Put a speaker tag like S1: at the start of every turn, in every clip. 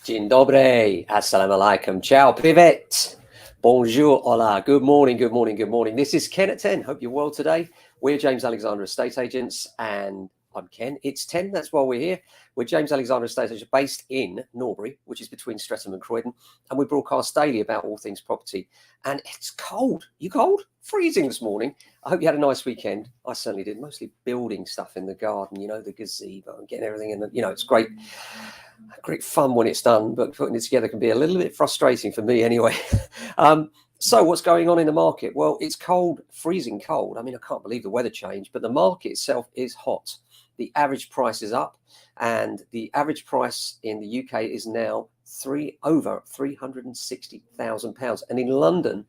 S1: Dzień dobry, assalamu alaikum, ciao, privet, bonjour, hola, good morning, good morning, good morning. This is Ken at 10. Hope you're well today. We're James Alexander Estate Agents, and I'm Ken. It's 10, that's why we're here. We're James Alexander Estate Agents based in Norbury, which is between Streatham and Croydon, and we broadcast daily about all things property. And it's cold. You cold? Freezing this morning. I hope you had a nice weekend. I certainly did. Mostly building stuff in the garden, you know, the gazebo and getting everything in. The, you know, it's great fun when it's done, but putting it together can be a little bit frustrating for me anyway. So what's going on in the market? Well, it's cold, freezing cold. I mean, I can't believe the weather changed, but the market itself is hot. The average price is up, and the average price in the UK is now over £360,000. And in London,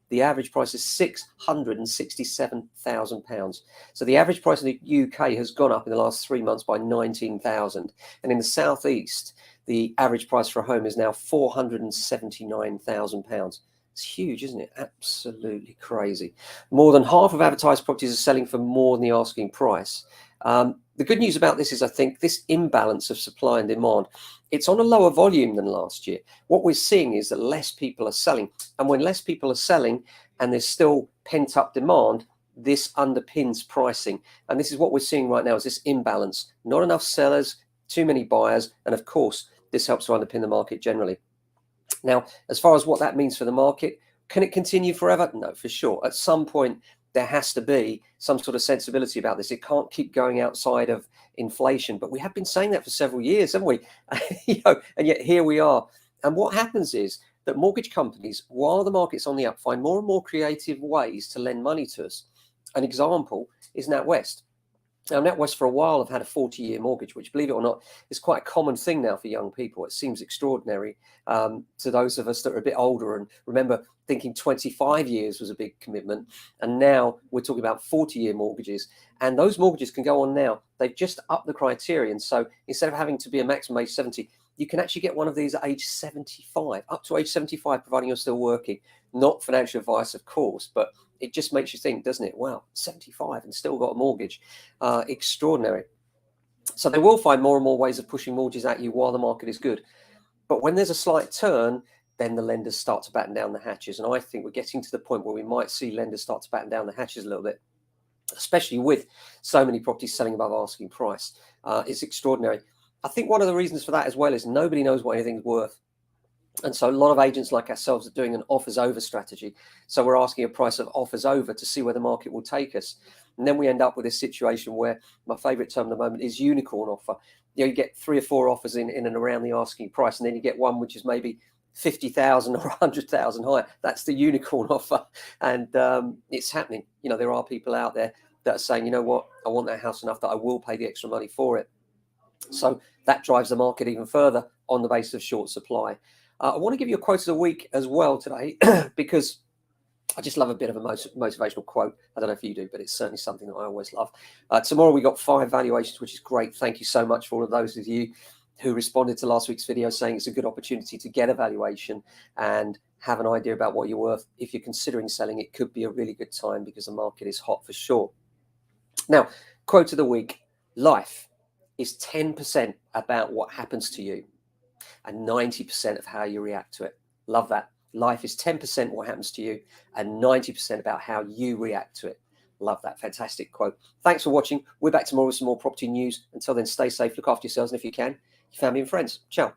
S1: the average price is £667,000. So the average price in the UK has gone up in the last 3 months by 19,000. And in the southeast, the average price for a home is now £479,000. It's huge, isn't it? Absolutely crazy. More than half of advertised properties are selling for more than the asking price. The good news about this is, I think, this imbalance of supply and demand, it's on a lower volume than last year. What we're seeing is that less people are selling. And when less people are selling and there's still pent-up demand, this underpins pricing. And this is what we're seeing right now, is this imbalance. Not enough sellers, too many buyers. And of course, this helps to underpin the market generally. Now, as far as what that means for the market, can it continue forever? No, for sure. At some point, there has to be some sort of sensibility about this. It can't keep going outside of inflation. But we have been saying that for several years, haven't we? And yet here we are. And what happens is that mortgage companies, while the market's on the up, find more and more creative ways to lend money to us. An example is NatWest. Now, NatWest for a while have had a 40-year mortgage, which, believe it or not, is quite a common thing now for young people. It seems extraordinary to those of us that are a bit older and remember thinking 25 years was a big commitment. And now we're talking about 40-year mortgages. And those mortgages can go on now. They've just upped the criterion. So instead of having to be a maximum age 70, you can actually get one of these at age 75, up to age 75, providing you're still working. Not financial advice, of course, but it just makes you think, doesn't it? Wow, 75 and still got a mortgage. Extraordinary. So they will find more and more ways of pushing mortgages at you while the market is good. But when there's a slight turn, then the lenders start to batten down the hatches. And I think we're getting to the point where we might see lenders start to batten down the hatches a little bit, especially with so many properties selling above asking price. It's extraordinary. I think one of the reasons for that as well is nobody knows what anything's worth. And so a lot of agents like ourselves are doing an offers over strategy. So we're asking a price of offers over to see where the market will take us. And then we end up with this situation where my favorite term at the moment is unicorn offer. You get 3 or 4 offers in and around the asking price, and then you get one which is maybe 50,000 or 100,000 higher. That's the unicorn offer. And it's happening. There are people out there that are saying, you know what, I want that house enough that I will pay the extra money for it. So that drives the market even further on the basis of short supply. I want to give you a quote of the week as well today, because I just love a bit of a motivational quote. I don't know if you do, but it's certainly something that I always love. Tomorrow we got 5 valuations, which is great. Thank you so much for all of those of you who responded to last week's video saying it's a good opportunity to get a valuation and have an idea about what you're worth. If you're considering selling, it could be a really good time because the market is hot for sure. Now, quote of the week: life is 10% about what happens to you and 90% of how you react to it. Love that. Life is 10% what happens to you and 90% about how you react to it. Love that. Fantastic quote. Thanks for watching. We're back tomorrow with some more property news. Until then, stay safe, look after yourselves, and if you can, your family and friends. Ciao.